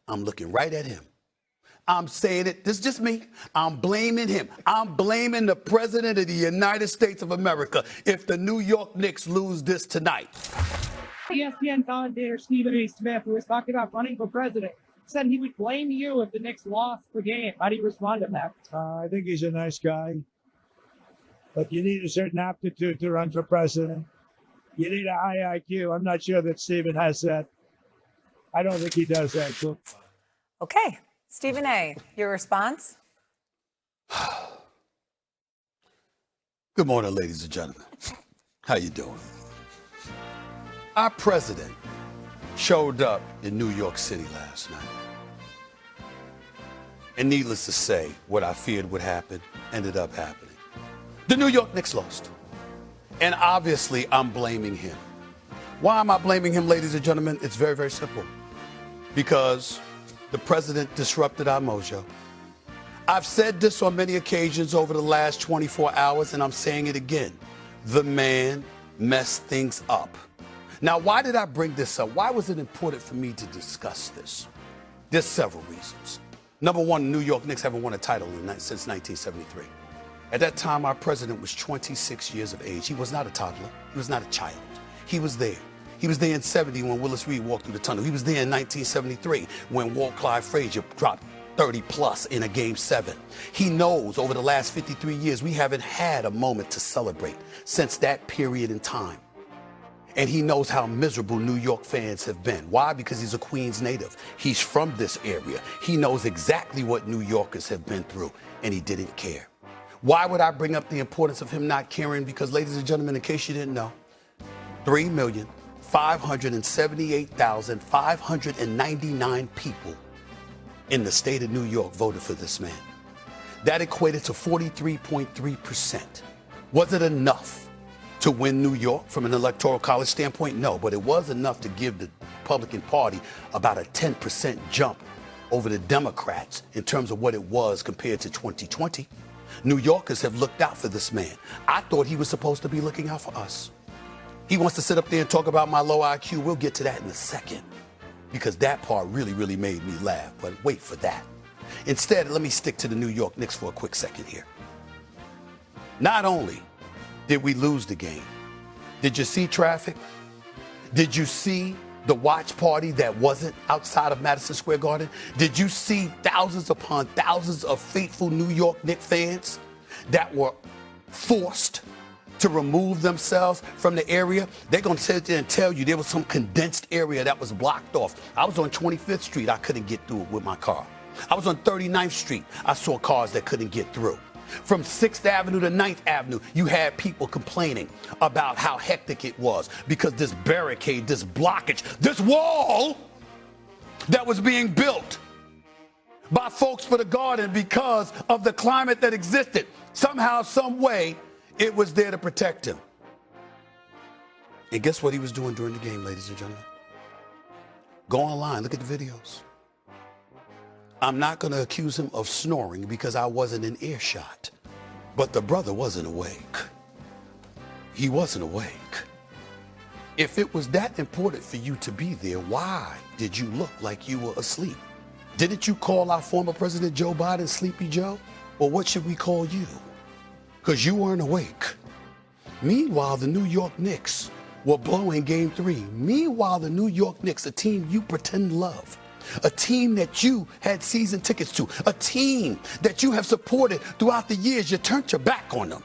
I'm looking right at him. I'm saying it. This is just me. I'm blaming him. I'm blaming the president of the United States of America if the New York Knicks lose this tonight. ESPN commentator Stephen A. Smith, who was talking about running for president, said he would blame you if the Knicks lost the game. How do you respond to that? I think he's a nice guy, but you need a certain aptitude to run for president. You need a high IQ. I'm not sure that Stephen has that. I don't think he does that. Okay. Stephen A., your response? Good morning, ladies and gentlemen. How you doing? Our president showed up in New York City last night. And needless to say, what I feared would happen ended up happening. The New York Knicks lost. And obviously, I'm blaming him. Why am I blaming him, ladies and gentlemen? It's very, very simple. Because the president disrupted our mojo. I've said this on many occasions over the last 24 hours, and I'm saying it again. The man messed things up. Now, why did I bring this up? Why was it important for me to discuss this? There's several reasons. Number one, the New York Knicks haven't won a title since 1973. At that time, our president was 26 years of age. He was not a toddler. He was not a child. He was there. He was there in 70 when Willis Reed walked through the tunnel. He was there in 1973 when Walt Clyde Frazier dropped 30 plus in a game 7. He knows over the last 53 years, we haven't had a moment to celebrate since that period in time. And he knows how miserable New York fans have been. Why? Because he's a Queens native. He's from this area. He knows exactly what New Yorkers have been through, and he didn't care. Why would I bring up the importance of him not caring? Because, ladies and gentlemen, in case you didn't know, 3,578,599 people in the state of New York voted for this man. That equated to 43.3%. Was it enough to win New York from an electoral college standpoint? No, but it was enough to give the Republican Party about a 10% jump over the Democrats in terms of what it was compared to 2020. New Yorkers have looked out for this man. I thought he was supposed to be looking out for us. He wants to sit up there and talk about my low IQ. We'll get to that in a second, because that part really, really made me laugh. But wait for that. Instead, let me stick to the New York Knicks for a quick second here. Not only did we lose the game, did you see traffic? Did you see the watch party that wasn't outside of Madison Square Garden? Did you see thousands upon thousands of faithful New York Knicks fans that were forced to remove themselves from the area? They're going to sit there and tell you there was some condensed area that was blocked off. I was on 25th Street. I couldn't get through it with my car. I was on 39th Street. I saw cars that couldn't get through. From 6th Avenue to 9th Avenue, you had people complaining about how hectic it was because this barricade, this blockage, this wall that was being built by folks for the garden because of the climate that existed. Somehow, some way, it was there to protect him. And guess what he was doing during the game, ladies and gentlemen? Go online, look at the videos. I'm not going to accuse him of snoring because I wasn't in earshot. But the brother wasn't awake. He wasn't awake. If it was that important for you to be there, why did you look like you were asleep? Didn't you call our former President Joe Biden Sleepy Joe? Or what should we call you? Because you weren't awake. Meanwhile, the New York Knicks were blowing Game 3. Meanwhile, the New York Knicks, a team you pretend love, a team that you had season tickets to, a team that you have supported throughout the years, you turned your back on them.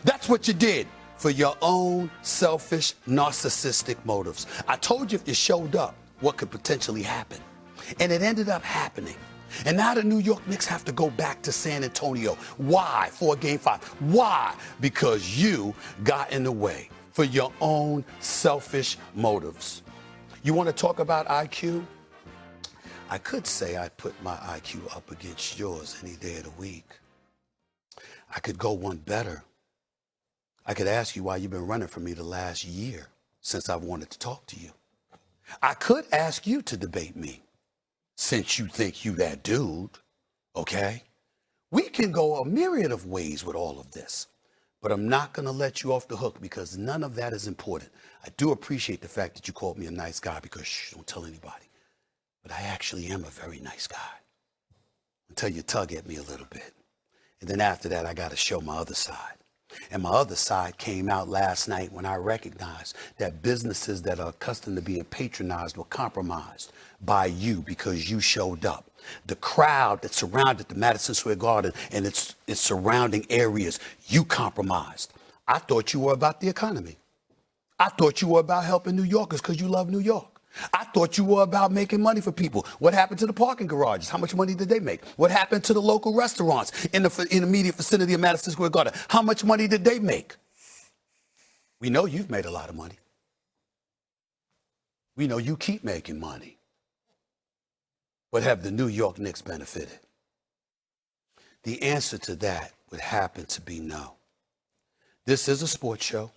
That's what you did for your own selfish, narcissistic motives. I told you if you showed up, what could potentially happen. And it ended up happening. And now the New York Knicks have to go back to San Antonio. Why? For Game 5. Why? Because you got in the way for your own selfish motives. You want to talk about IQ? I could say I put my IQ up against yours any day of the week. I could go one better. I could ask you why you've been running from me the last year since I've wanted to talk to you. I could ask you to debate me, since you think you that dude, okay? We can go a myriad of ways with all of this, but I'm not going to let you off the hook because none of that is important. I do appreciate the fact that you called me a nice guy because shh, don't tell anybody. but I actually am a very nice guy. Until you tug at me a little bit. And then after that, I got to show my other side. And my other side came out last night when I recognized that businesses that are accustomed to being patronized were compromised by you because you showed up. The crowd that surrounded the Madison Square Garden and its surrounding areas, you compromised. I thought you were about the economy. I thought you were about helping New Yorkers because you love New York. I thought you were about making money for people. What happened to the parking garages? How much money did they make? What happened to the local restaurants in the immediate vicinity of Madison Square Garden? How much money did they make? We know you've made a lot of money. We know you keep making money. But have the New York Knicks benefited? The answer to that would happen to be no. This is a sports show,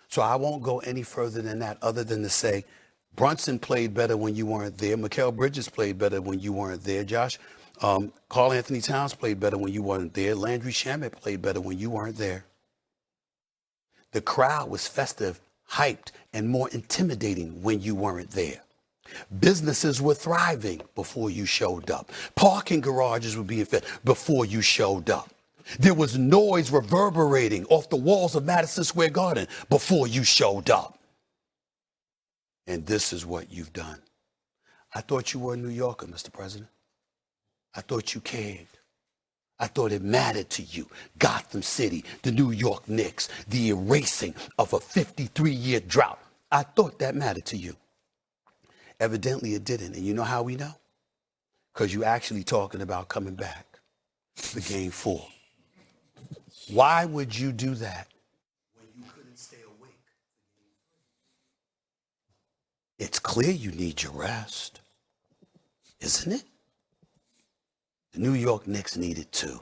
so I won't go any further than that other than to say Brunson played better when you weren't there. Mikal Bridges played better when you weren't there. Karl Anthony Towns played better when you weren't there. Landry Shamet played better when you weren't there. The crowd was festive, hyped, and more intimidating when you weren't there. Businesses were thriving before you showed up. Parking garages were being fed before you showed up. There was noise reverberating off the walls of Madison Square Garden before you showed up. And this is what you've done. I thought you were a New Yorker, Mr. President. I thought you cared. I thought it mattered to you. Gotham City, the New York Knicks, the erasing of a 53-year drought. I thought that mattered to you. Evidently it didn't. And you know how we know? Because you're actually talking about coming back for Game 4. Why would you do that when you couldn't stay awake? It's clear you need your rest, isn't it? The New York Knicks need it too.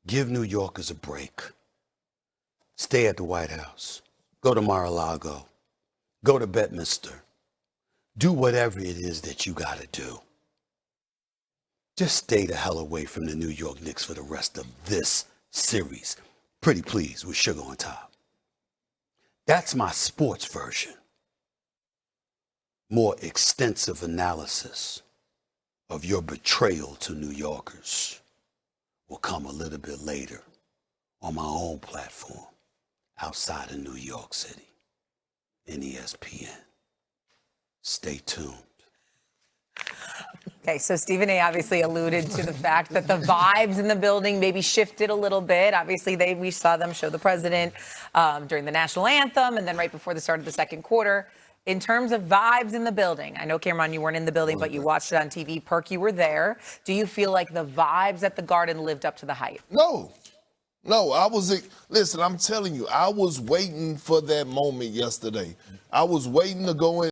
Give New Yorkers a break. Stay at the White House. Go to Mar-a-Lago. Go to Bedminster. Do whatever it is that you got to do. Just stay the hell away from the New York Knicks for the rest of this series. Pretty please with sugar on top. That's my sports version. More extensive analysis of your betrayal to New Yorkers will come a little bit later on my own platform outside of New York City in ESPN. Stay tuned. Okay, so Stephen A. obviously alluded to the fact that the vibes in the building maybe shifted a little bit. Obviously, we saw them show the president during the national anthem and then right before the start of the second quarter. In terms of vibes in the building, I know, Cameron, you weren't in the building, but you watched it on TV. Perk, you were there. Do you feel like the vibes at the Garden lived up to the hype? No, listen, I'm telling you, I was waiting for that moment yesterday. I was waiting to go in.